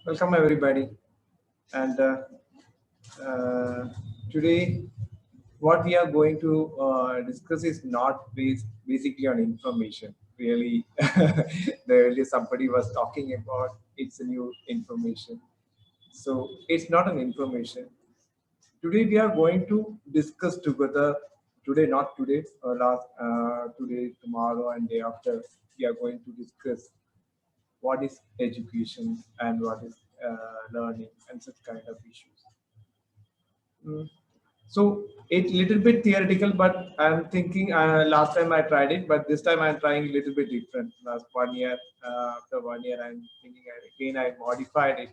Welcome everybody. And uh, today, what we are going to discuss is not basically on information. Really, earlier somebody was talking about it's a new information. So it's not an information. Today we are going to discuss together. Today, not today, today, tomorrow, and day after. We are going to discuss what is education and what is learning and such kind of issues. Mm. So it's little bit theoretical, but I'm thinking last time I tried it, but this time I'm trying a little bit different. Last 1 year, after 1 year, I'm thinking again I modified it.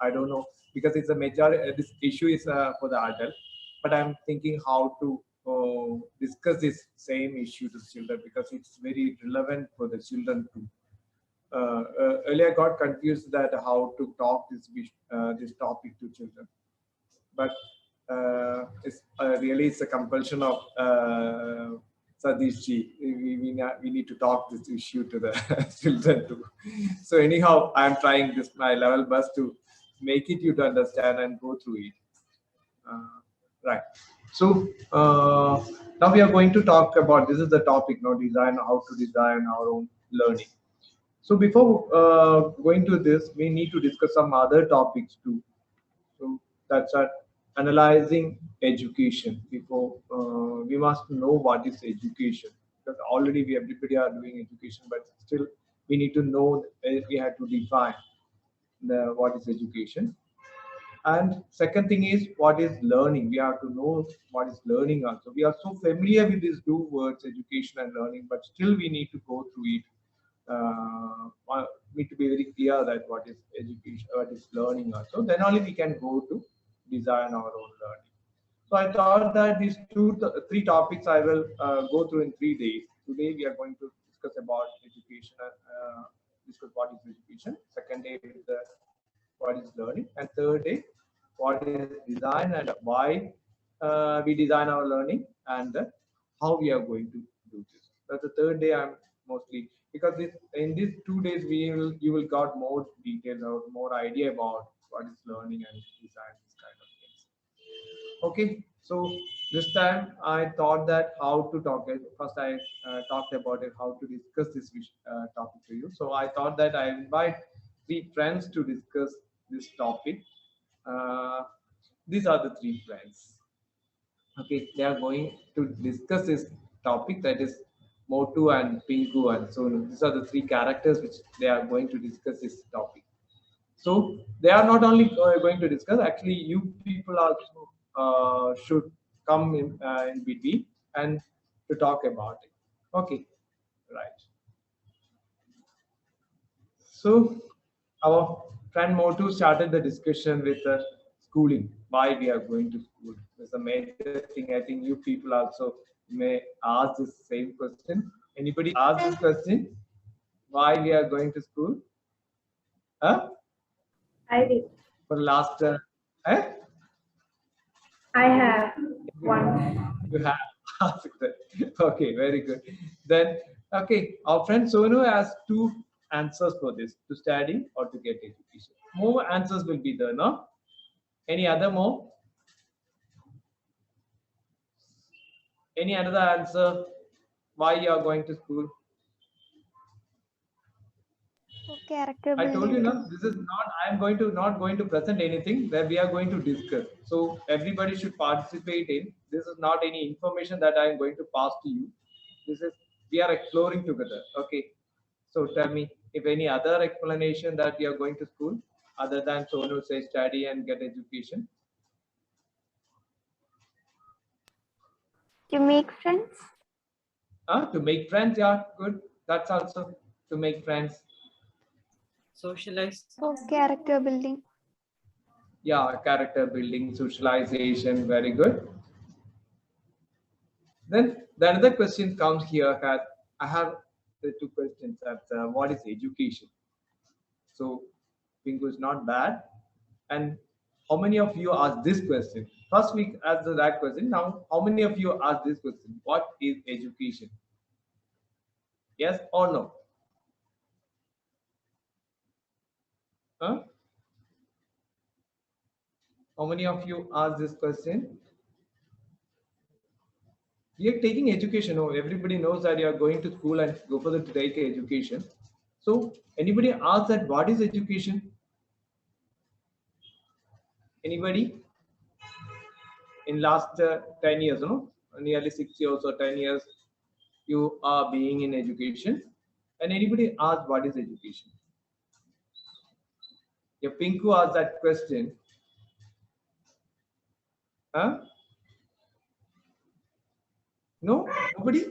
I don't know because it's a majority. This issue is for the adult, but I'm thinking how to discuss this same issue to children because it's very relevant for the children too. Earlier I got confused that how to talk this topic to children, but really it's a compulsion of Sadish ji. We need to talk this issue to the children too. So anyhow, I'm trying this my level best to make it you to understand and go through it. Right. So now we are going to talk about this is the topic, no design, how to design our own learning. So before going to this, we need to discuss some other topics too. So that's our analyzing education. Before we must know what is education because already we everybody are doing education, but still we need to know we have to define what is education. And second thing is what is learning. We have to know what is learning also. We are so familiar with these two words, education and learning, but still we need to go through it. Need to be very clear that what is education, what is learning also. Then only we can go to design our own learning. So I thought that these three topics I will go through in 3 days. Today we are going to discuss about education and discuss what is education. Second day is what is learning, and third day what is design and why we design our learning and how we are going to do this. That's the third day. I'm mostly because in these 2 days you will got more details or more idea about what is learning and design, this kind of things. Okay, so this time I thought that how to talk it. First, I talked about it, how to discuss this topic to you. So I thought that I invite three friends to discuss this topic. Uh, these are the three friends. Okay, they are going to discuss this topic, that is Motu and Pinku and Sonu. These are the three characters which they are going to discuss this topic. So they are not only going to discuss, actually you people also should come in between and to talk about it. Okay, right. So our friend Motu started the discussion with schooling, why we are going to school. There's a major thing. I think you people also may ask the same question. Anybody ask this question? Why we are going to school? Huh? I did. For the last, eh? I have one. You have asked it. Okay, very good. Then, okay, our friend Sonu has two answers for this: to study or to get education. More answers will be there, no? Any other more? Any another answer? Why you are going to school? Character I told you, building. no. This is not. I am going to not going to present anything. Where we are going to discuss. So everybody should participate in. This is not any information that I am going to pass to you. This is we are exploring together. Okay. So tell me if any other explanation that you are going to school other than Sonu say study and get education. To make friends. To make friends, yeah, good. That's also to make friends. Socialize. For character building. Yeah, character building, socialization, very good. Then the another question comes here that I have the two questions that what is education? So Pingu is not bad. And how many of you asked this question? First week answered that question. Now, how many of you asked this question? What is education? Yes or no? Huh? How many of you asked this question? We are taking education. Oh, everybody knows that you are going to school and go for the to take education. So anybody ask that what is education? Anybody? In last 10 years, no? Nearly 6 years or 10 years, you are being in education. And anybody ask what is education? If Pinku asked that question, huh? No? Nobody?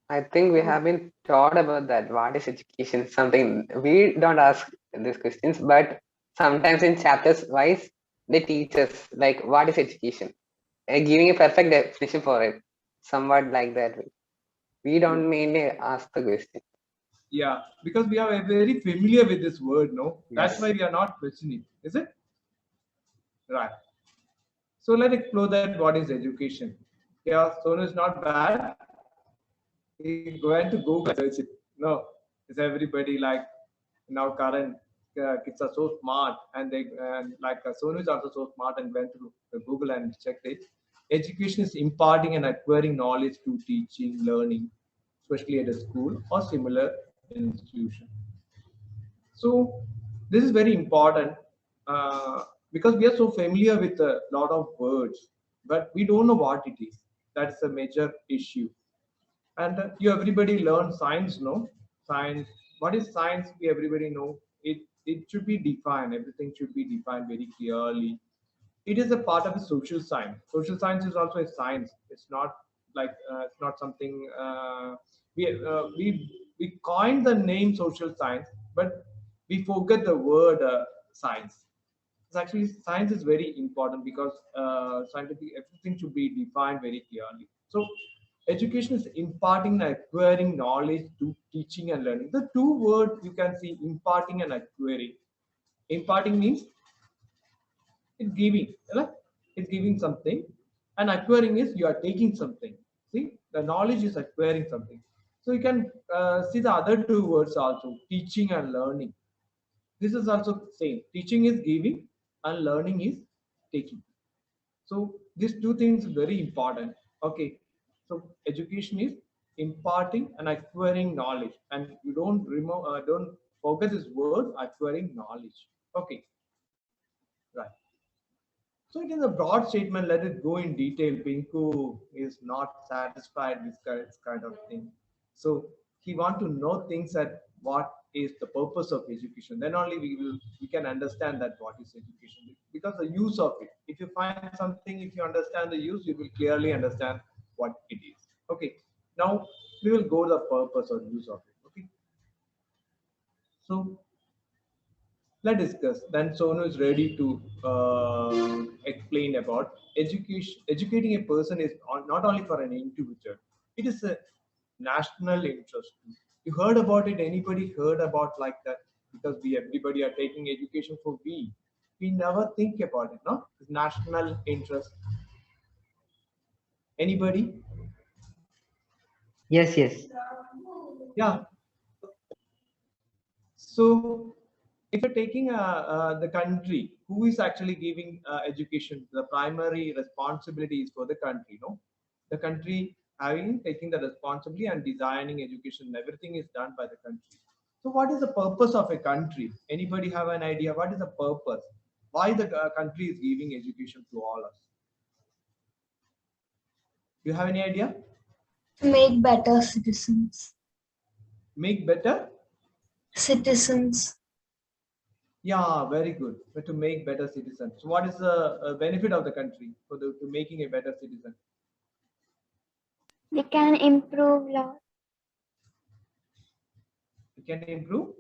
I think we have been taught about that. What is education? Something we don't ask these questions, but sometimes in chapters wise, they teach us like what is education, giving a perfect definition for it. Somewhat like that. We don't mainly ask the question. Yeah, because we are very familiar with this word, no? That's Yes. why we are not questioning, is it? Right. So let's explore that what is education. Yeah, Sonu is not bad. He's going to Google and search it. No, it's everybody like now current kids are so smart and they like Sonu is also so smart and went to Google and checked it. Education is imparting and acquiring knowledge to teaching, learning, especially at a school or similar institution. So this is very important because we are so familiar with a lot of words, but we don't know what it is. That's a major issue. And you everybody learn science, no? Science. What is science? We everybody know. It should be defined. Everything should be defined very clearly. It is a part of a social science. Social science is also a science. It's not like it's not something we coined the name social science, but we forget the word science. It's actually science is very important because scientific everything should be defined very clearly. So education is imparting and acquiring knowledge to teaching and learning. The two words you can see imparting and acquiring. Imparting means it's giving, right? It's giving something, and acquiring is you are taking something. See, the knowledge is acquiring something. So you can see the other two words also, teaching and learning. This is also same. Teaching is giving, and learning is taking. So these two things are very important. Okay. So education is imparting and acquiring knowledge, and you don't remove, don't forget this word, acquiring knowledge. Okay. Right. So it is a broad statement. Let it go in detail. Pinku is not satisfied with this kind of thing. So he want to know things that what is the purpose of education. Then only we can understand that what is education, because the use of it. If you find something, if you understand the use, you will clearly understand what it is. Okay. Now we will go to the purpose or use of it. Okay. So let's discuss. Then Sonu is ready to explain about education. Educating a person is not only for an individual; it is a national interest. You heard about it? Anybody heard about like that? Because we everybody are taking education for we never think about it. No, it's national interest. Anybody? Yes, yes. Yeah. So if you're taking the country, who is actually giving education, the primary responsibility is for the country, no? The country having taking the responsibility and designing education, everything is done by the country. So what is the purpose of a country? Anybody have an idea? What is the purpose? Why the country is giving education to all us? You have any idea? Make better citizens. Make better? Citizens. Yeah, very good. But to make better citizens. So what is the benefit of the country for to making a better citizen? We can improve law. It can improve.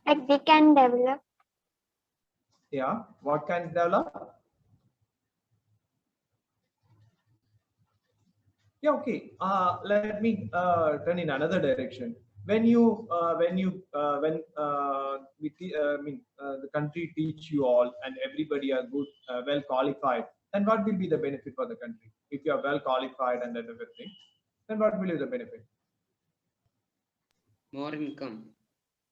Like we can develop. Yeah. What can develop? Yeah. Okay. Let me turn in another direction. When the country teach you all and everybody are good, well qualified, then what will be the benefit for the country? If you are well qualified and everything, then what will be the benefit? More income.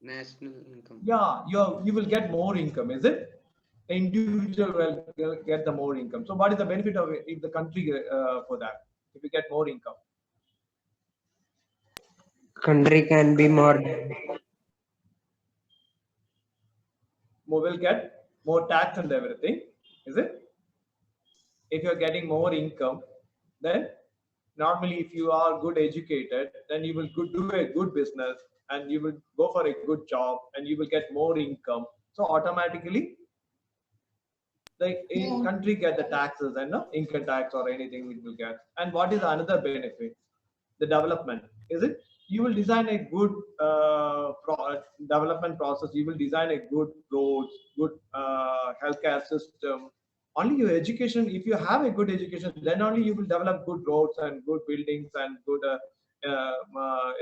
National income. Yeah, you will get more income, is it? The individual will get the more income. So what is the benefit of it if the country for that? If you get more income, Country can be more. will get more tax and everything, is it? If you're getting more income, then normally if you are good educated, then you will do a good business and you will go for a good job and you will get more income. So automatically the country get the taxes and income tax or anything it will get. And what is another benefit? The development, is it? You will design a good development process. You will design a good roads, good healthcare system. Only your education, if you have a good education, then only you will develop good roads and good buildings and good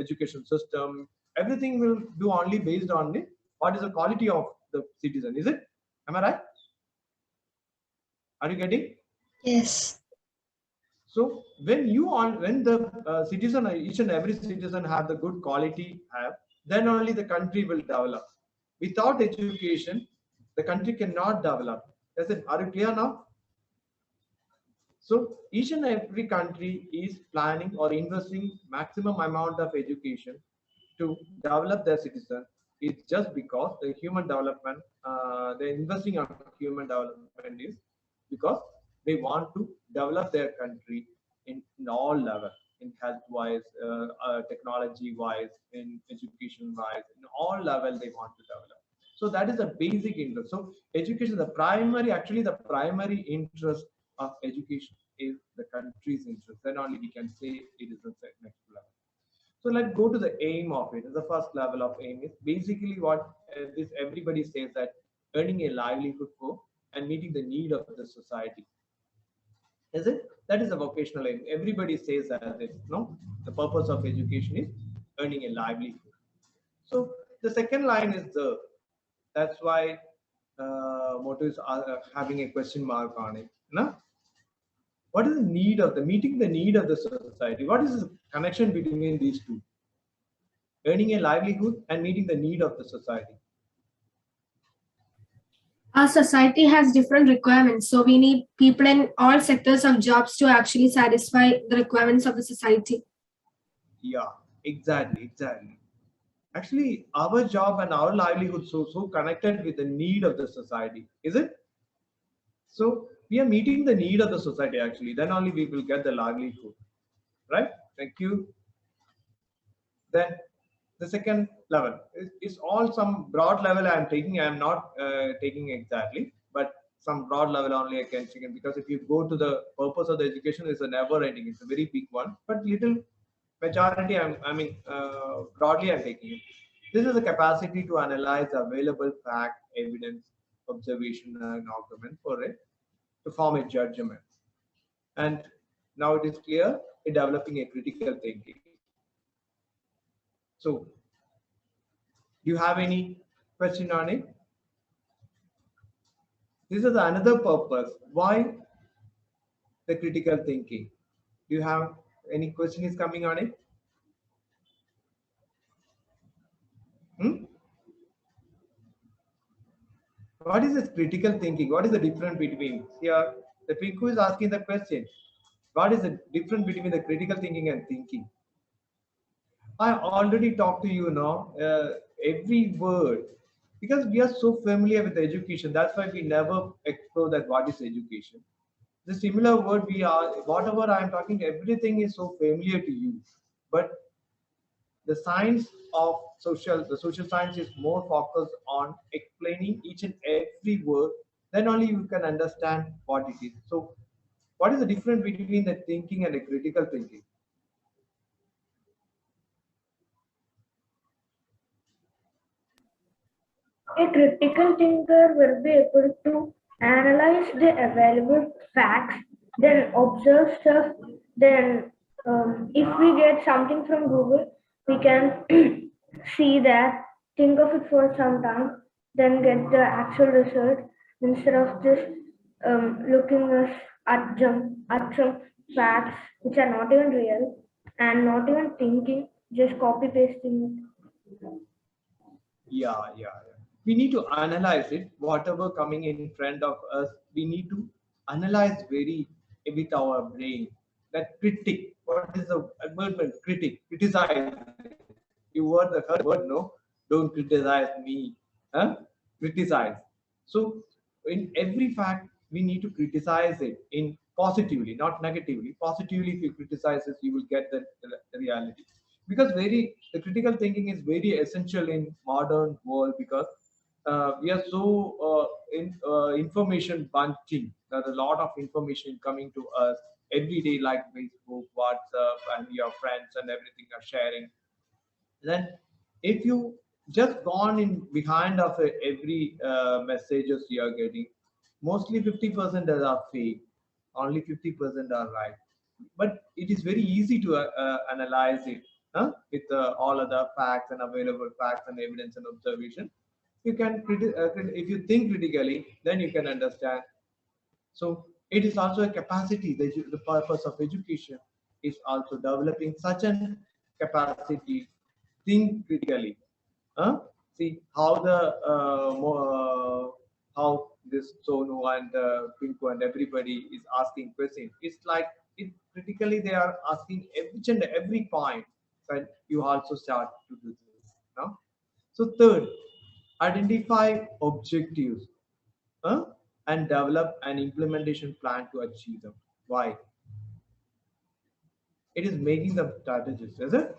education system. Everything will do only based on what is the quality of the citizen, is it? Am I right? Are you getting? Yes. So when the citizen, each and every citizen have the good quality then only the country will develop. Without education, the country cannot develop. Are you clear now? So each and every country is planning or investing maximum amount of education to develop their citizens. It's just because the human development, they're investing on human development is because they want to develop their country in all levels, in health wise, technology wise, in education wise, in all levels they want to develop. So that is the basic interest. So education, actually the primary interest of education is the country's interest. Then only we can say it is the next level. So let's go to the aim of it. The first level of aim is basically what this everybody says, that earning a livelihood for and meeting the need of the society. Is it? That is a vocational aim. Everybody says that this. No, the purpose of education is earning a livelihood. So the second line is the. That's why motives are having a question mark on it. No? What is the need of the meeting the need of the society? What is the connection between these two? Earning a livelihood and meeting the need of the society. Our society has different requirements, so we need people in all sectors of jobs to actually satisfy the requirements of the society. Yeah, exactly. Actually, our job and our livelihood so connected with the need of the society, is it? So we are meeting the need of the society actually. Then only we will get the livelihood, right? Thank you. Then the second level is all some broad level I am taking. I am not taking exactly, but some broad level only I can take it, because if you go to the purpose of the education, is a never ending. It's a very big one, but little majority broadly I'm taking it. This is the capacity to analyze available fact, evidence, observation, and argument for it to form a judgment. And now it is clear in developing a critical thinking. So, do you have any question on it? This is another purpose. Why the critical thinking? Do you have any question is coming on it? What is this critical thinking? What is the difference between here? The Pinku is asking the question. What is the difference between the critical thinking and thinking? I already talked to you now. Every word, because we are so familiar with education. That's why we never explore that what is education. The similar word we are, whatever I am talking, everything is so familiar to you. But the science of the social science is more focused on explaining each and every word. Then only you can understand what it is. So, what is the difference between the thinking and the critical thinking? A critical thinker will be able to analyze the available facts, then observe stuff, then if we get something from Google, we can see that, think of it for some time, then get the actual result instead of just looking at some facts which are not even real and not even thinking, just copy pasting it. Yeah. We need to analyze it. Whatever coming in front of us, we need to analyze very with our brain. That critic. What is the word? Critic. Criticize. You heard the word, no? Don't criticize me. Huh? Criticize. So in every fact, we need to criticize it in positively, not negatively. Positively, if you criticize it, you will get the reality. Because the critical thinking is very essential in modern world because we are so information bunching. There's a lot of information coming to us every day, like Facebook, WhatsApp, and your friends and everything are sharing. Then if you just gone in behind of every messages you are getting, mostly 50% are fake, only 50% are right. But it is very easy to analyze it, with all other facts and available facts and evidence and observation. You can if you think critically, then you can understand. So it is also a capacity. The purpose of education is also developing such an capacity. Think critically. See how how this Sonu and Pinku and everybody is asking questions. It's like critically they are asking each and every point. So you also start to do this. So third, identify objectives, uh, and develop an implementation plan to achieve them. Why? It is making them strategies, is it?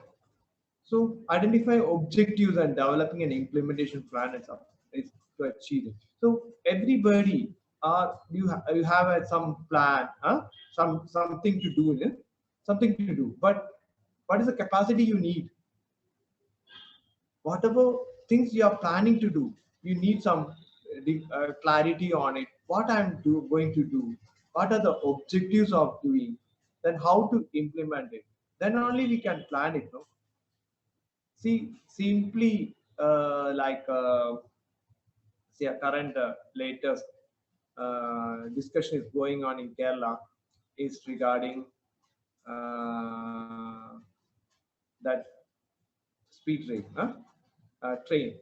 So identify objectives and developing an implementation plan is to achieve it. So everybody, you have some plan, something to do in it, something to do. But what is the capacity you need? Whatever things you are planning to do, you need some clarity on it. What going to do? What are the objectives of doing? Then how to implement it? Then only we can plan it. No? See, simply see a current latest discussion is going on in Kerala is regarding that speed train.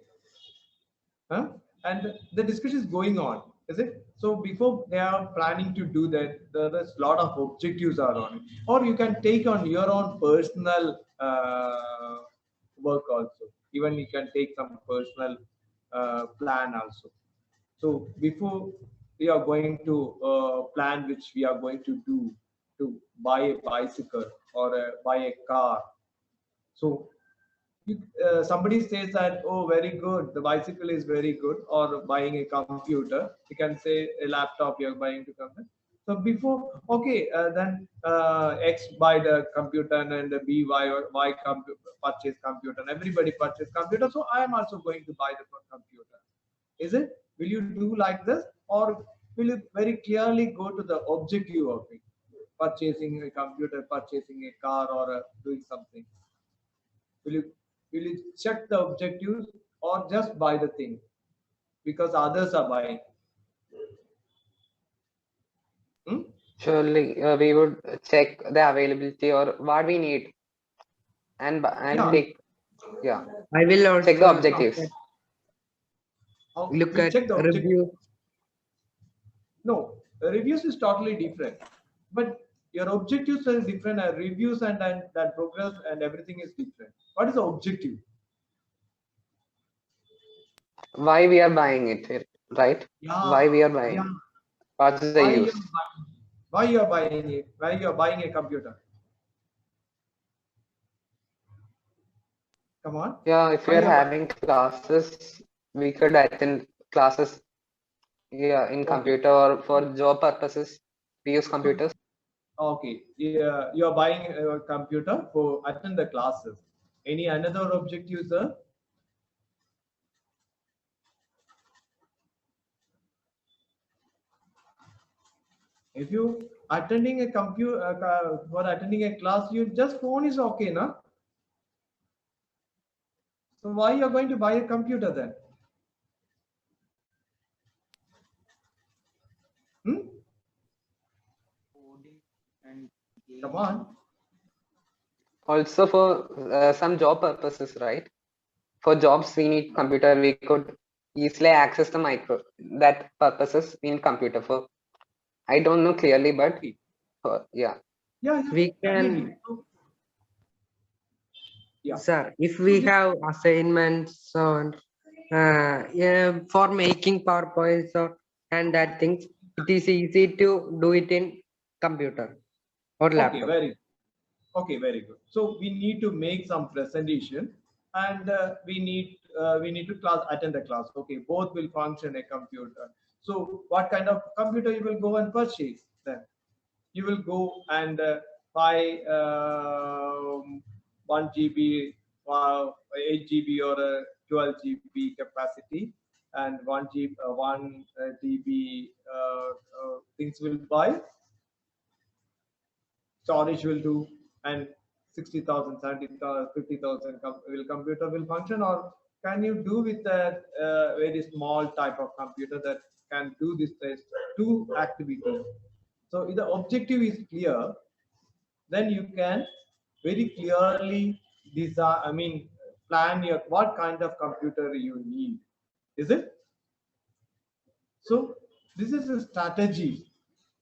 And the discussion is going on, is it? So before they are planning to do that, there's a lot of objectives are on it. Or you can take on your own personal work also. Even you can take some personal plan also. So before we are going to plan which we are going to do to buy a bicycle or buy a car. So somebody says that, oh, very good, the bicycle is very good, or buying a computer, you can say a laptop you're buying to come. So before, okay, then X buy the computer and the B or Y purchase computer, and everybody purchase computer. So I am also going to buy the computer. Is it? Will you do like this, or will you very clearly go to the objective of it? Purchasing a computer, purchasing a car, or doing something. Will you check the objectives or just buy the thing because others are buying? Surely we would check the availability or what we need and Yeah. take, yeah, I will also check the objectives. look You at check the review. No, reviews is totally different. But your objectives are different, and reviews and that progress and everything is different. What is the objective? Why we are buying it, right? Yeah, Why we are yeah. buying? What's the Why use? you're buying? Why you're buying it? Why you're buying a computer? Come on. Yeah, if Why we are you're having classes, we could attend classes, yeah, in okay? computer or for job purposes. We use So computers. okay, yeah, you are buying a computer for attend the classes. Any another objective, sir? If you attending a computer for attending a class, you just phone is okay, na? So why you are going to buy a computer then? Hmm? Come on. Also for some job purposes, right? for jobs we need computer, we could easily access the micro that purposes we need computer for. I don't know clearly, but yeah. Yeah, We can, definitely. So, yeah. sir, if we have assignments on yeah, for making PowerPoints or and that things, it is easy to do it in computer or Okay, laptop. very good. So we need to make some presentation, and we need to attend the class. Okay, both will function a computer. So what kind of computer you will go and purchase then? You will go and buy 1 GB, 8 GB or 12 GB capacity, and 1 TB things will buy. Storage will do, and 60,000, 70,000, 50,000 will computer will function, or can you do with that very small type of computer that can do this test, two activities? So if the objective is clear, then you can very clearly design, plan your what kind of computer you need. Is it? So this is a strategy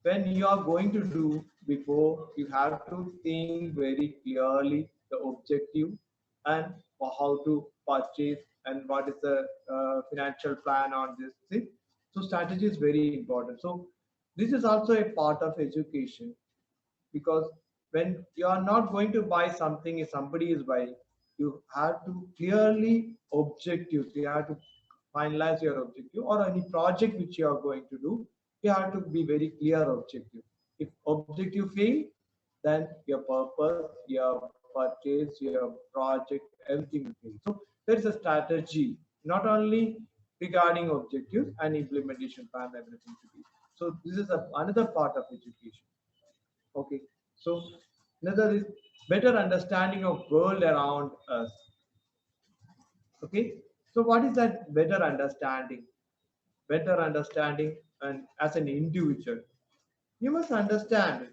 when you are going to do. Before, you have to think very clearly the objective and how to purchase and what is the financial plan on this thing. So strategy is very important. So this is also a part of education, because when you are not going to buy something if somebody is buying, you have to clearly objectives. You have to finalize your objective, or any project which you are going to do, you have to be very clear objective. If objective fail, then your purpose, your purchase, your project, everything will fail. So there is a strategy, not only regarding objectives and implementation plan, everything to be. So this is another part of education. Okay, so another is better understanding of world around us. Okay, so what is that better understanding? Better understanding, and as an individual, you must understand,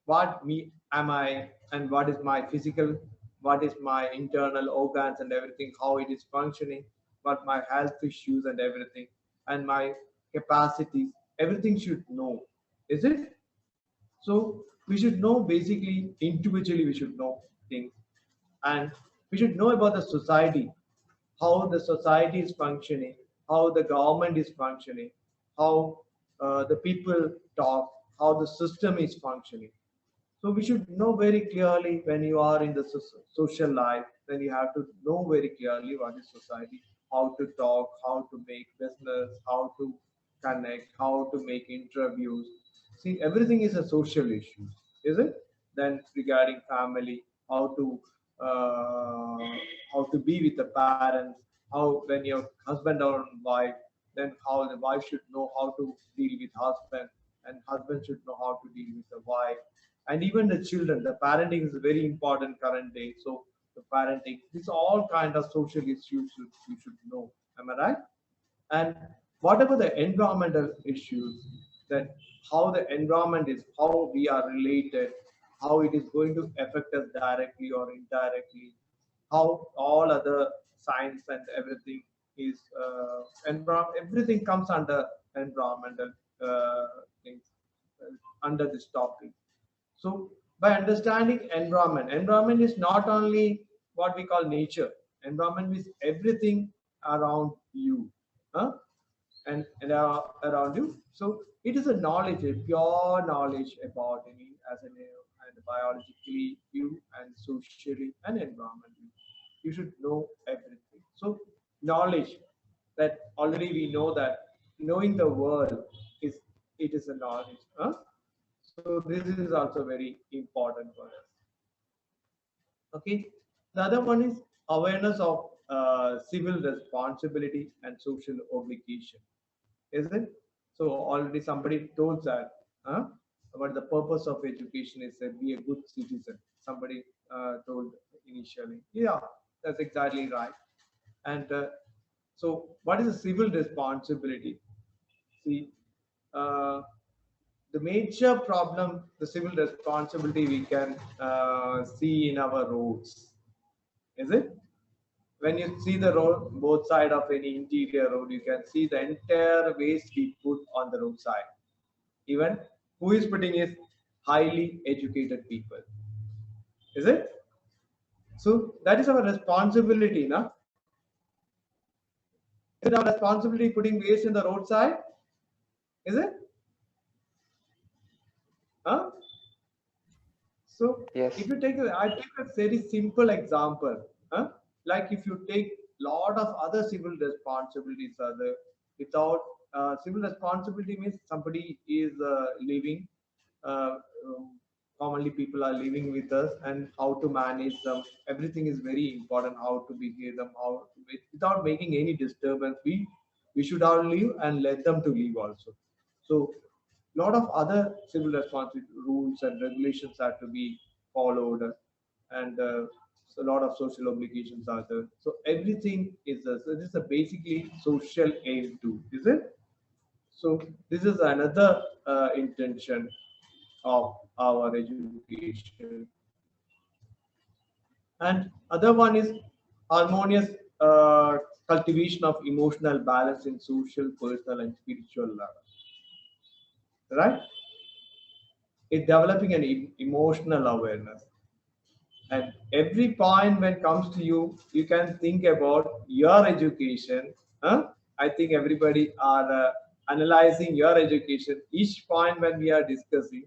what me am I, and what is my physical, what is my internal organs and everything, how it is functioning, what my health issues and everything, and my capacities, everything should know. Is it? So we should know, basically individually we should know things, and we should know about the society, how the society is functioning, how the government is functioning, how the people talk, how the system is functioning. So we should know very clearly when you are in the social life, then you have to know very clearly what is society, how to talk, how to make business, how to connect, how to make interviews. See, everything is a social issue, is it? Then regarding family, how to uh, how to be with the parents, how when your husband or wife, then how the wife should know how to deal with husband, and husband should know how to deal with the wife, and even the children. The parenting is very important current day. So the parenting, these all kind of social issues you should know. Am I right? And what about the environmental issues? That how the environment is, how we are related, how it is going to affect us directly or indirectly, how all other science and everything is everything comes under environmental things, under this topic. So by understanding environment, environment is not only what we call nature. Environment is everything around you, huh? and around you. So it is a knowledge, a pure knowledge about me as a and biologically you, and socially and environmentally. You should know everything. So knowledge, that already we know that knowing the world is, it is a knowledge. Huh? So this is also very important for us. Okay. The other one is awareness of civil responsibility and social obligation. Is it? So already somebody told that. Huh? But the purpose of education is to be a good citizen. Somebody told initially. Yeah, that's exactly right. And so, what is a civil responsibility? See, uh, the major problem, the civil responsibility we can see in our roads. Is it? when you see the road, both side of any interior road, you can see the entire waste we put on the roadside. Even who is putting is highly educated people. Is it? So that is our responsibility, na? Is it our responsibility putting waste in the roadside? Is it? Huh? So Yes. if you take, I take a very simple example. Huh? Like if you take lot of other civil responsibilities, are there, without civil responsibility means somebody is living. Uh, um, Commonly, people are living with us, and how to manage them. Everything is very important. How to behave them, how to, without making any disturbance. We should all live and let them to live also. So lot of other civil responsibility rules and regulations are to be followed, and so a lot of social obligations are there. So everything is so this is a basically social aim too, is it? So this is another intention of our education. And other one is harmonious cultivation of emotional balance in social, personal, and spiritual level. Right? It's developing an emotional awareness. And every point when comes to you, you can think about your education. Huh? I think everybody are analyzing your education. Each point when we are discussing,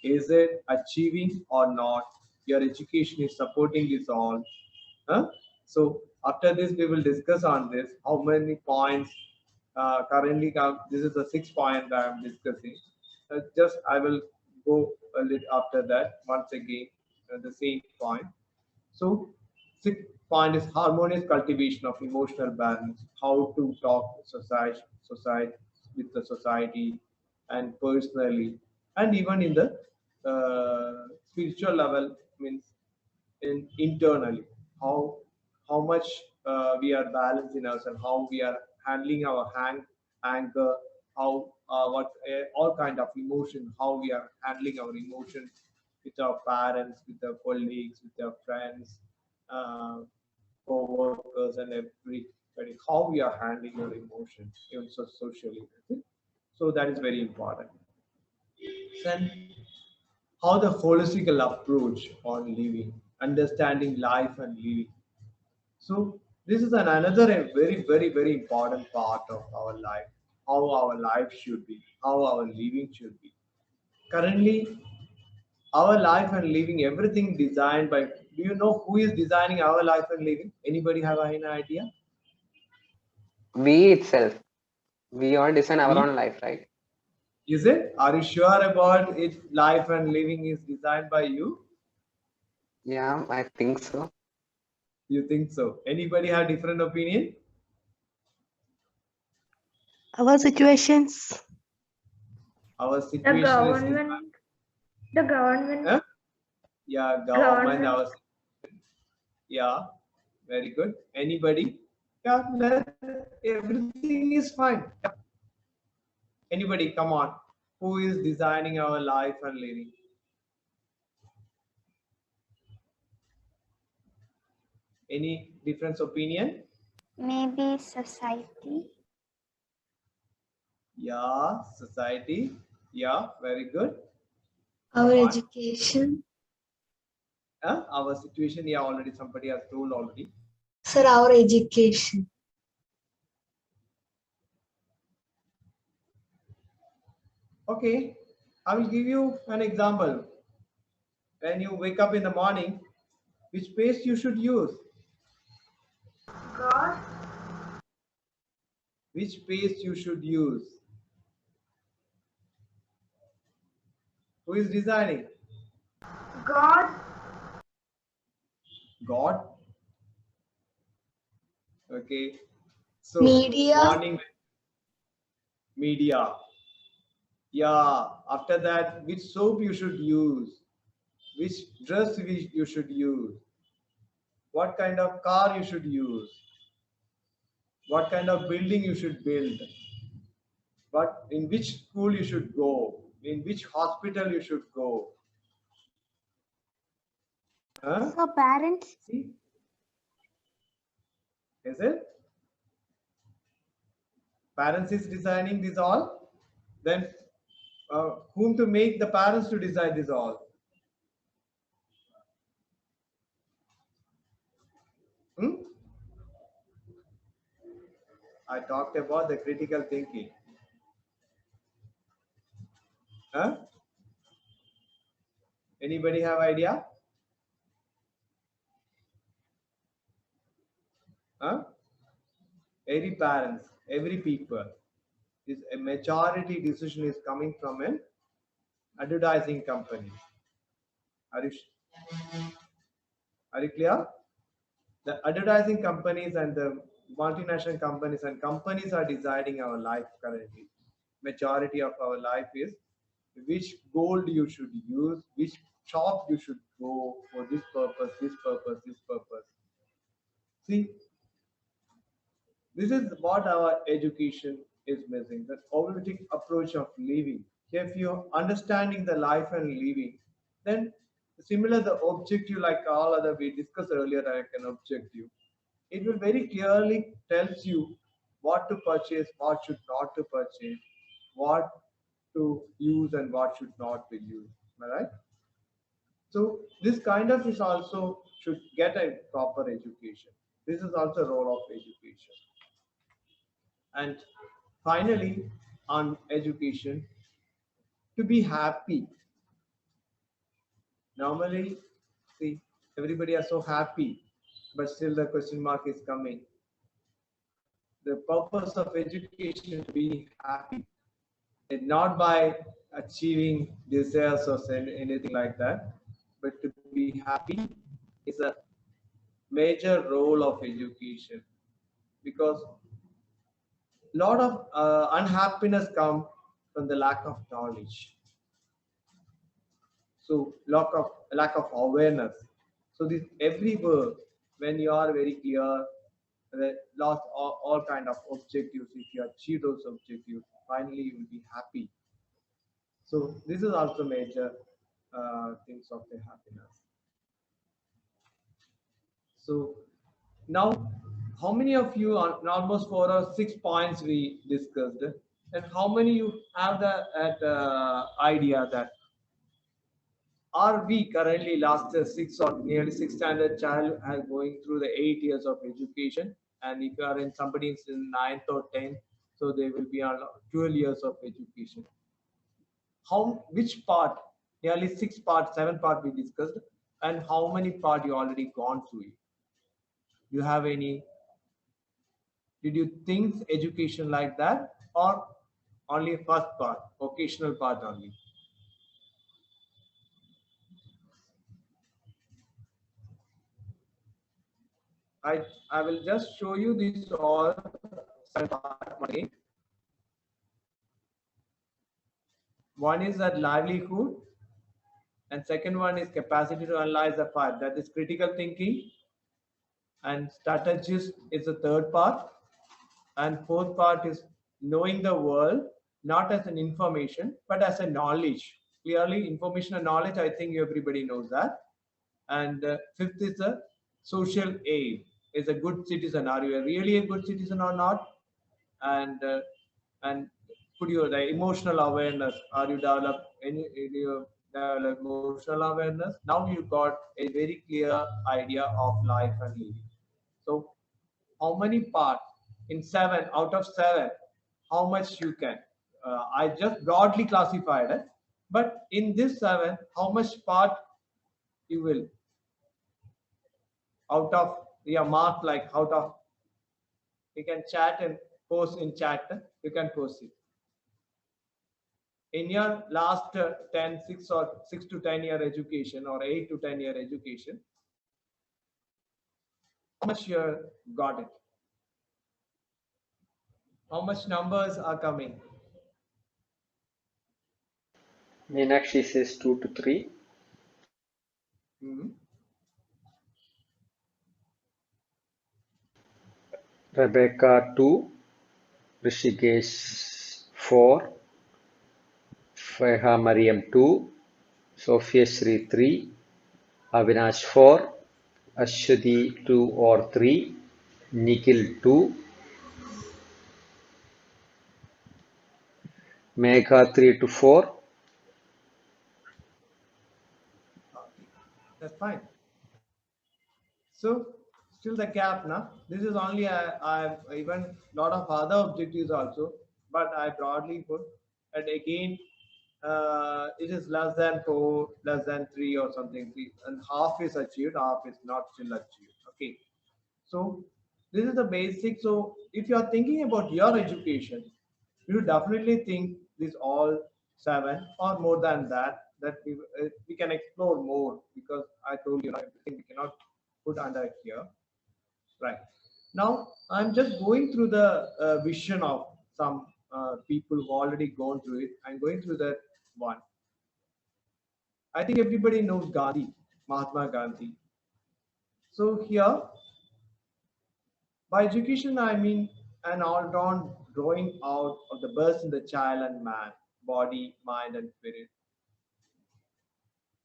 is it achieving or not? Your education is supporting this all. Huh? So after this, we will discuss on this. How many points currently? This is the 6 point I am discussing. Just I will go a little after that once again the same point. So, 6 point is harmonious cultivation of emotional balance. How to talk society with the society, and personally, and even in the spiritual level, means internally. How much we are balancing ourselves, how we are handling our anger, how what all kind of emotion, how we are handling our emotions with our parents, with our colleagues, with our friends, uh, co-workers, and everybody. How we are handling our emotions, even so socially. So that is very important. Then how the holistical approach on living, understanding life and living. So this is another a very important part of our life. How our life should be, how our living should be. Currently, our life and living, everything designed by. Do you know who is designing our life and living? Anybody have any idea? We itself, we all design our We. own life, right? Is it? Are you sure about it? Life and living is designed by you? Yeah, I think so. You think so? Anybody have different opinion? Our situations. Our The situation is designed. government, the government, Huh? Yeah, government. government. Our yeah, very good. Anybody? Yeah, everything is fine. Yeah. Anybody? Come on. Who is designing our life and living? Any different opinion? Maybe society. Yeah, society. Yeah, very good. Our Come on. education. Our situation. Yeah, already somebody has told already. Sir, our education. Okay, I will give you an example. When you wake up in the morning, which paste you should use? God, Which paste you should use? Who is designing? God, God. Okay. So Media. morning media. Yeah. After that, which soap you should use? Which dress you should use? What kind of car you should use? What kind of building you should build? What in which school you should go? In which hospital you should go? Huh? So parents. See? Is it? Parents is designing this all. Then whom to make the parents to decide this all? Hmm? I talked about the critical thinking. Huh? Anybody have idea? Huh? Every parents, every people. This a majority decision is coming from an advertising company. Are you clear? The advertising companies and the multinational companies and companies are deciding our life currently. Majority of our life is which gold you should use, which shop you should go for this purpose, this purpose, this purpose. See, this is what our education is missing, that holistic approach of living. If you're understanding the life and living, then similar the objective like all other we discussed earlier like an objective. It will very clearly tells you what to purchase, what should not to purchase, what to use and what should not be used. Am I right? So this kind of is also should get a proper education. This is also role of education. And finally, on education, to be happy. Normally, see, everybody are so happy, but still the question mark is coming. The purpose of education is to be happy, and not by achieving desires or anything like that, but to be happy is a major role of education, because a lot of unhappiness come from the lack of knowledge. So lack of awareness. So this everywhere when you are very clear, lost all kind of objectives. If you achieve those objectives, finally you will be happy. So this is also major things of the happiness. So now, how many of you on almost 4 or 6 points we discussed, and how many you have that idea that are we currently last 6 or nearly 6 standard child are going through the 8 years of education, and if you are in somebody is in 9th or 10th, so they will be on 12 years of education. How which part? Nearly 6 part, 7 part we discussed, and how many part you already gone through it? You have any? Did you think education like that, or only first part, vocational part only? I will just show you this all again. One is that livelihood, and second one is capacity to analyze the part, that is critical thinking, and strategist is the third part, and fourth part is knowing the world not as an information but as a knowledge. Clearly, information and knowledge, I think everybody knows that. And fifth is a social aid. Is a good citizen. Are you really a good citizen or not? And could you the emotional awareness? Are you develop any? You develop emotional awareness? Now you got a very clear idea of life and living. So, how many parts in 7 out of 7? How much you can? I just broadly classified it, but in this 7, how much part you will out of your mark, like out of, you can chat and post in chat, you can post it in your last 6 or 6 to 10 year education or 8 to 10 year education, how much you got it, how much numbers are coming. Meenakshi says 2 to 3. Rebecca 2, Rishikesh 4, Feha Mariam 2, Sophia Sri 3, Avinash 4, Ashwati 2 or 3, Nikhil 2, Megha 3 to 4, Okay, that's fine. So still the gap now. This is only I've even lot of other objectives also, but I broadly put. And again, it is less than 4, less than 3 or something. And half is achieved, half is not still achieved. Okay. So this is the basic. So if you are thinking about your education, you definitely think this all 7 or more than that. That we can explore more, because I told you everything we cannot put under here. Right. Now I'm just going through the vision of some people who already gone through it. I'm going through that one. I think everybody knows Gandhi, Mahatma Gandhi. So here, by education, I mean an all-round drawing out of the best in the child and man, body, mind, and spirit.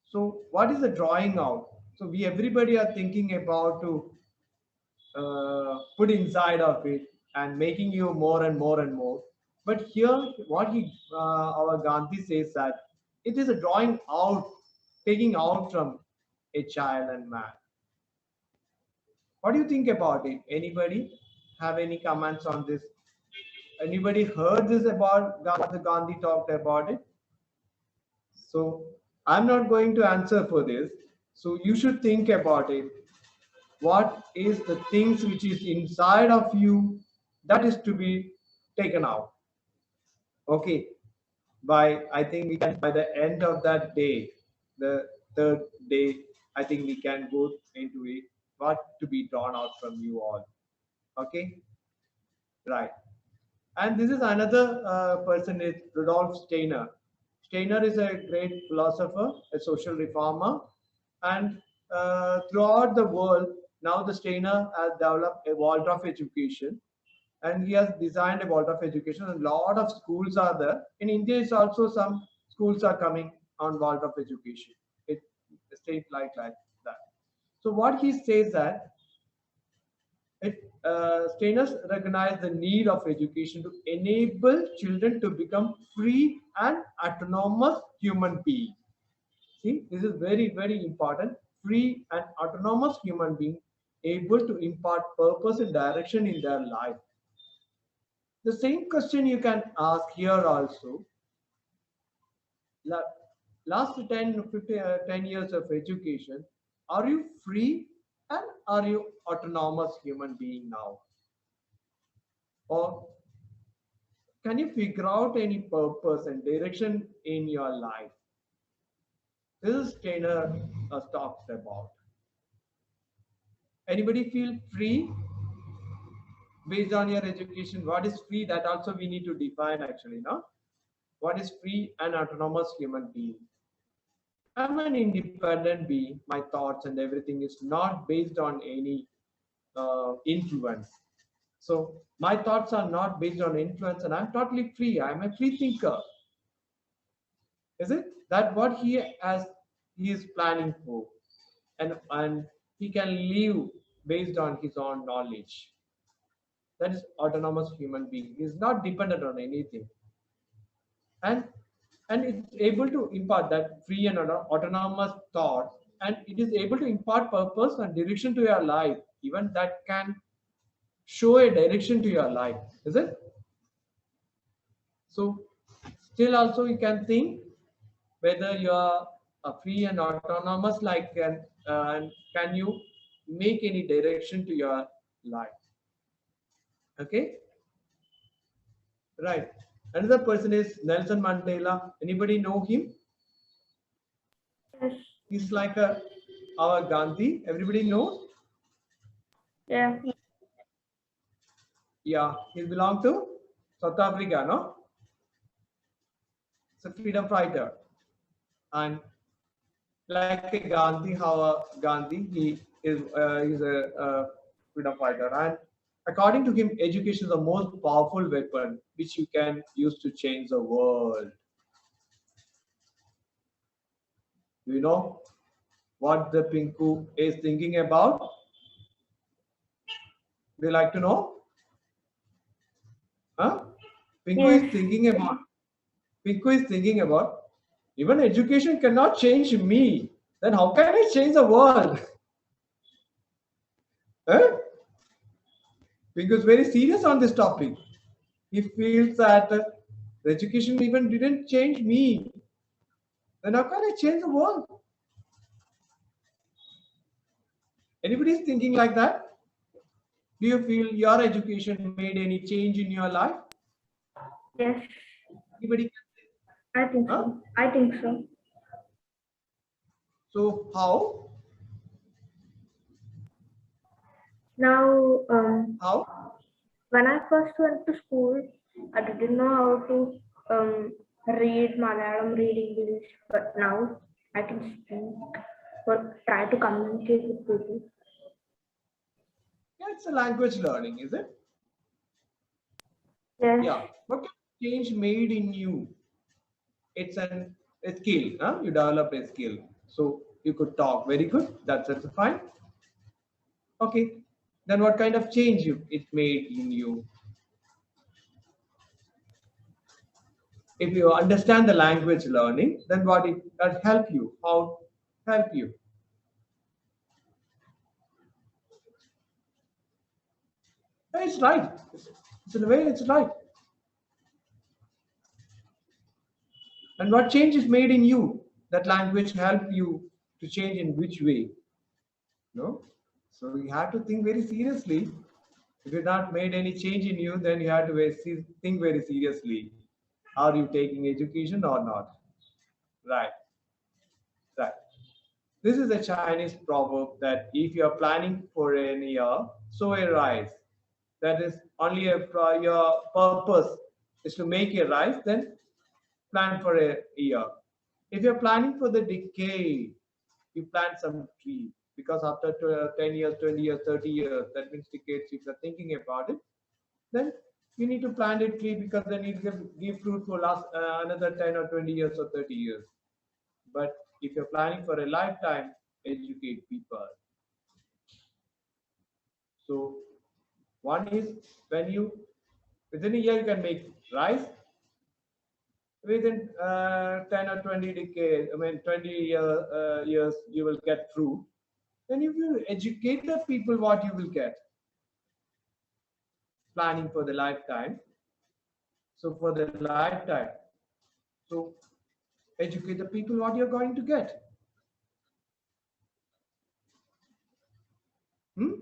So, what is the drawing out? So, we everybody are thinking about to put inside of it and making you more and more and more. But here, what our Gandhi says that it is a drawing out, taking out from a child and man. What do you think about it? Anybody have any comments on this? Anybody heard this about Gandhi talked about it? So I'm not going to answer for this. So you should think about it. What is the things which is inside of you that is to be taken out? Okay. I think we can, by the end of that day, the third day, I think we can go into it. What to be drawn out from you all. Okay. Right. And this is another person, is Rudolf Steiner. Steiner is a great philosopher, a social reformer, and throughout the world, now the Steiner has developed a Waldorf education, and he has designed a Waldorf education, and a lot of schools are there. In India, it's also some schools are coming on Waldorf education. It state like that. So what he says that Steiners recognized the need of education to enable children to become free and autonomous human beings. See, this is very, very important. Free and autonomous human being able to impart purpose and direction in their life. The same question you can ask here also. Last 10 years of education, are you free and are you autonomous human being now? Or can you figure out any purpose and direction in your life? This is Steiner talks about. Anybody feel free based on your education? What is free? That also we need to define actually, no? What is free and autonomous human being? I'm an independent being. My thoughts and everything is not based on any influence. So my thoughts are not based on influence, and I'm totally free. I'm a free thinker. Is it that what he is planning for, and he can live based on his own knowledge? That is autonomous human being. He is not dependent on anything, and it's able to impart that free and autonomous thought, and it is able to impart purpose and direction to your life. Even that can show a direction to your life. Is it? So still also you can think whether you are free and autonomous, like and can you make any direction to your life? Okay, right. Another person is Nelson Mandela. Anybody know him? Yes. He's like our Gandhi. Everybody knows. Yeah. Yeah, he belongs to South Africa, no? It's a freedom fighter, and like a Gandhi, how Gandhi, he is he's a freedom fighter, and according to him, education is the most powerful weapon which you can use to change the world. Do you know what the Pinku is thinking about? Do you like to know? Huh? Pinku Yes. is thinking about. Pinku is thinking about. Even education cannot change me. Then how can I change the world? Huh? Pinku is very serious on this topic. He feels that education even didn't change me. Then how can I change the world? Anybody is thinking like that? Do you feel your education made any change in your life? Yes. Anybody can say? I think Huh? so. I think so. So how? Now, How? when I first went to school, I didn't know how to read Malayalam, read English, but now I can speak or try to communicate with people. Yeah, it's a language learning, is it? Yes. Yeah. What kind of change made in you? It's a skill. Huh? You develop a skill. So you could talk. Very good. That's fine. Okay. Then what kind of change it made in you? If you understand the language learning, then what it that help you? How help you? Yeah, it's right. It's in a way it's right. And what change is made in you? That language help you to change in which way? No? So you have to think very seriously. If you've not made any change in you, then you have to think very seriously. Are you taking education or not? Right. Right. This is a Chinese proverb that if you are planning for an year, sow a rice. That is only your purpose is to make a rice, then plan for a year. If you're planning for the decade, you plant some tree because after 10 years, 20 years, 30 years, that means decades, if you're thinking about it, then you need to plant a tree because they need to give fruit for last another 10 or 20 years or 30 years. But if you're planning for a lifetime, educate people. So one is when you within a year you can make rice. Within 10 or 20 decades, I mean 20 years, you will get fruit. Then if you educate the people, what you will get? Planning for the lifetime. So for the lifetime, so educate the people what you're going to get. Hmm?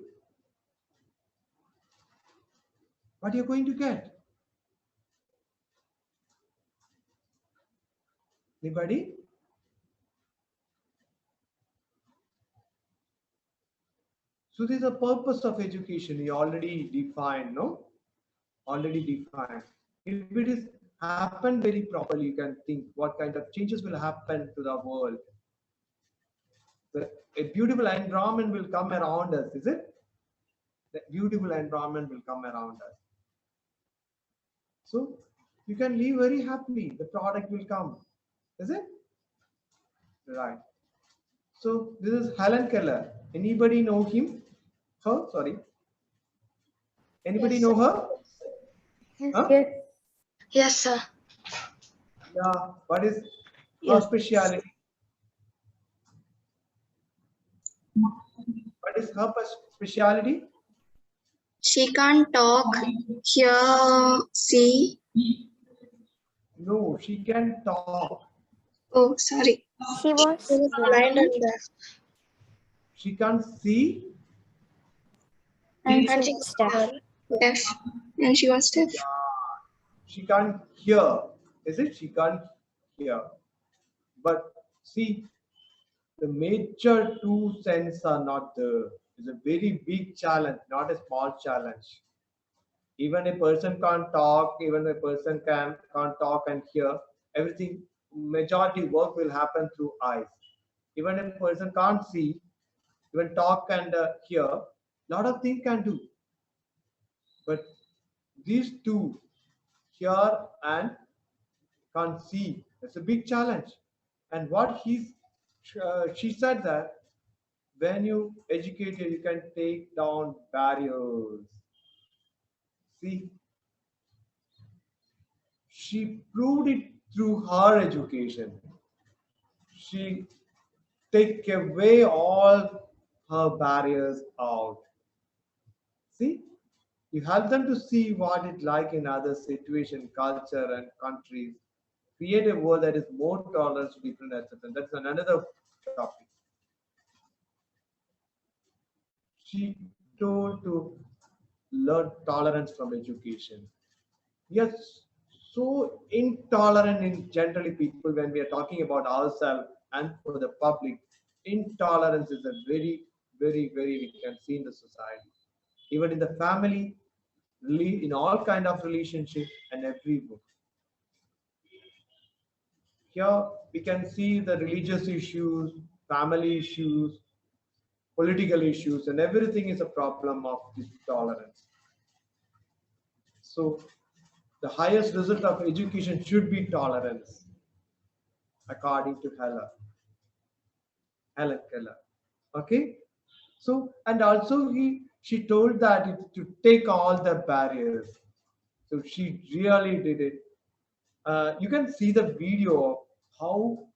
What you're going to get? Anybody? So there's a purpose of education. You already defined, no? Already defined. If it is happened very properly, you can think what kind of changes will happen to the world. A beautiful environment will come around us, is it? The beautiful environment will come around us. So you can live very happily. The product will come, is it? Right. So this is Helen Keller. Anybody know him? Her? Sorry. Anybody Yes, know sir. her? Huh? Yes. Yes, sir. Yeah. What is her Yes. speciality? What is her speciality? She can't talk, hear, see. No, she can talk. Oh, sorry. She was She was blind blind and deaf. She can't see. and And she she was was deaf. deaf. And she was deaf. She can't hear. Is it? She can't hear. But see, the major two senses are not there. It's a very big challenge, not a small challenge. Even a person can't talk, even a person can't talk and hear. Everything, majority work will happen through eyes. Even a person can't see, even talk and hear, lot of things can do. But these two, hear and can't see, that's a big challenge. And what she said that when you educate, you can take down barriers. See, she proved it through her education. She take away all her barriers out. See, you help them to see what it's like in other situation, culture, and countries. Create a world that is more tolerant to different, etc. That's another topic. She told to learn tolerance from education. We are so intolerant in generally people when we are talking about ourselves and for the public. Intolerance is a very we can see in the society, even in the family, in all kind of relationship and everywhere. Here we can see the religious issues, family issues, political issues, and everything is a problem of this tolerance. So the highest result of education should be tolerance, according to Helen Keller. Okay, so and also she told that it to take all the barriers. So she really did it. You can see the video of how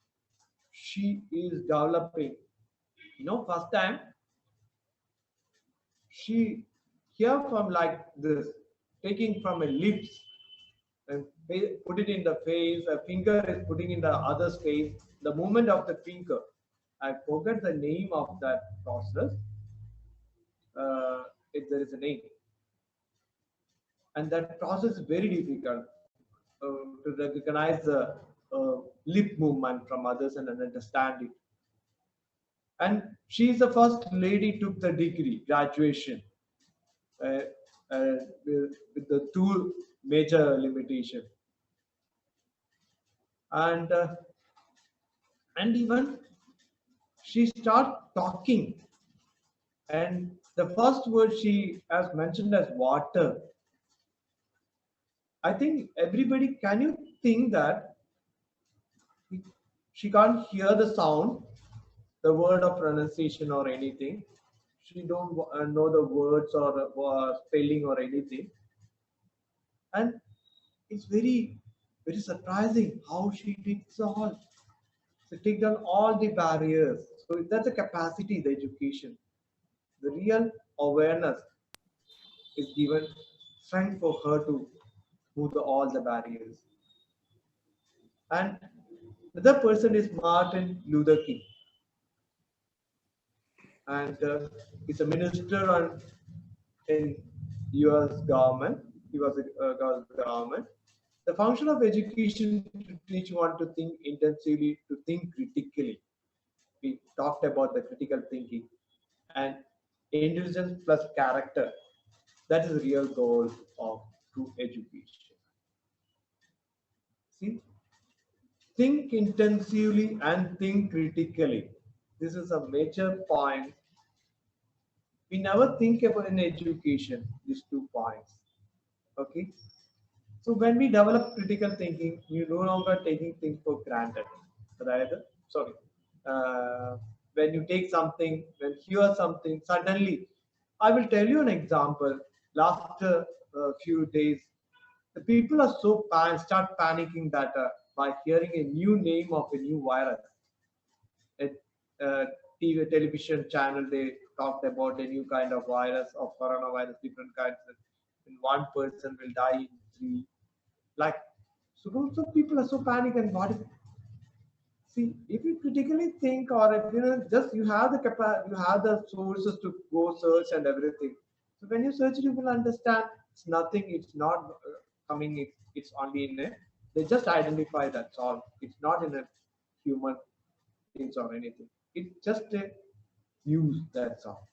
she is developing. First time she here from like this, taking from a lips and put it in the face. A finger is putting in the other's face. The movement of the finger, I forget the name of that process. If there is a name, and that process is very difficult to recognize the lip movement from others and understand it. And she is the first lady took the degree graduation uh, with the two major limitation, and even she start talking, and the first word she has mentioned as water. I think everybody, can you think that she can't hear the sound, the word of pronunciation or anything. She don't know the words or spelling or anything, and it's very surprising how she did all. So take down all the barriers. So that's a capacity, the education. The real awareness is given strength for her to move all the barriers. And the other person is Martin Luther King, and he's a minister in U.S. government. He was a government. The function of education to teach one to think intensively, to think critically. We talked about the critical thinking and intelligence plus character. That is the real goal of true education. See, think intensively and think critically. This is a major point. We never think about in education these 2 points. Okay. So when we develop critical thinking, you no longer taking things for granted. Rather, sorry. When you take something, when you hear something, suddenly, I will tell you an example. Last few days, the people are so start panicking that by hearing a new name of a new virus, a television channel, they talked about a new kind of virus of coronavirus, different kinds. And one person will die in 3. Like, so people are so panic, and what is, see, if you critically think, or if just you have the capacity, you have the sources to go search and everything. So when you search, you will understand it's nothing. It's not coming. It's only in a. They just identify that's all. It's not in a human things or anything. It's just a use. That's all.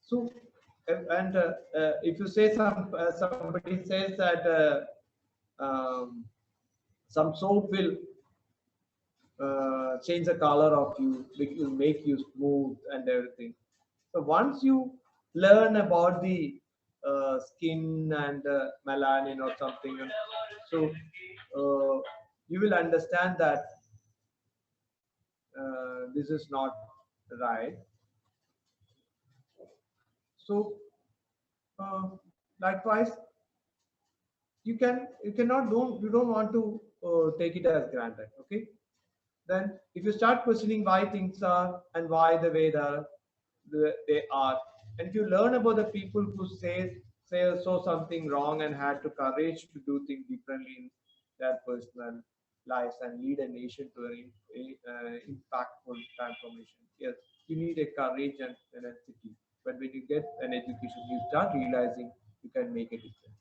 So, and if you say somebody says that some soap will change the color of you, it will make you smooth and everything. So once you learn about the skin and melanin or something, so you will understand that this is not right. So Likewise, you don't want to take it as granted. Okay, then if you start questioning why things are and why the way they are, and if you learn about the people who say saw something wrong and had the courage to do things differently in their personal lives and lead a nation to an impactful transformation. Yes, you need a courage and tenacity, but when you get an education, you start realizing you can make a difference.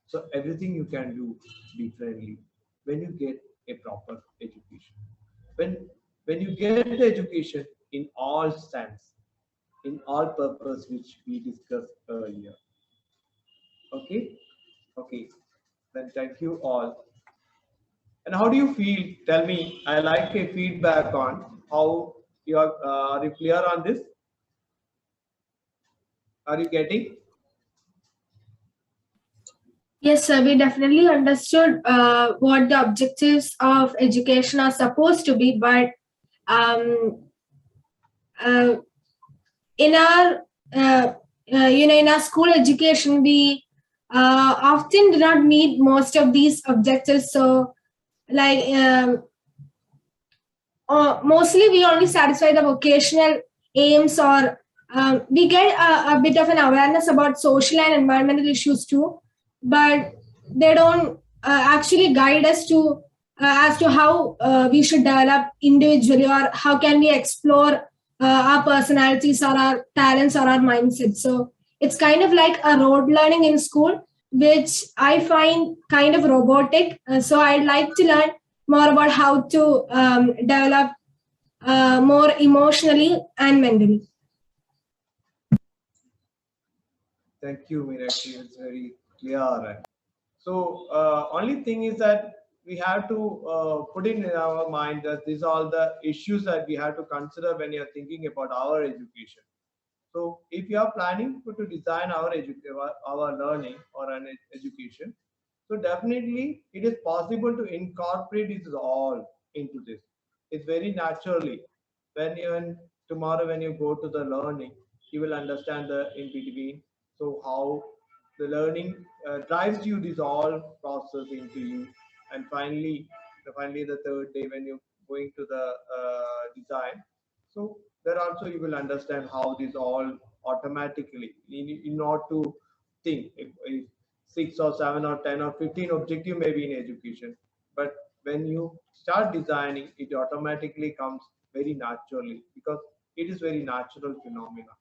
So everything you can do differently when you get a proper education. When you get the education in all sense, in all purpose which we discussed earlier. Okay? Okay. Then thank you all. And how do you feel? Tell me. I like a feedback on how are you clear on this? Are you getting? Yes, sir. We definitely understood what the objectives of education are supposed to be, but um, uh, in our in our school education, we often do not meet most of these objectives. So, like mostly we only satisfy the vocational aims, or we get a bit of an awareness about social and environmental issues too, but they don't actually guide us to as to how we should develop individually, or how can we explore our personalities or our talents or our mindset. So it's kind of like a rote learning in school, which I find kind of robotic. So I'd like to learn more about how to develop more emotionally and mentally. Thank you, Meenakshi. It's very clear. So only thing is that we have to put in our mind that these are all the issues that we have to consider when you're thinking about our education. So if you are planning to design our learning or an education, so definitely it is possible to incorporate this all into this. It's very naturally. Tomorrow when you go to the learning, you will understand the in between. So how the learning drives you this all process into you, and finally the third day when you're going to the design, so there also you will understand how this all automatically in order to think if 6 or 7 or 10 or 15 objective may be in education, but when you start designing, it automatically comes very naturally because it is very natural phenomena.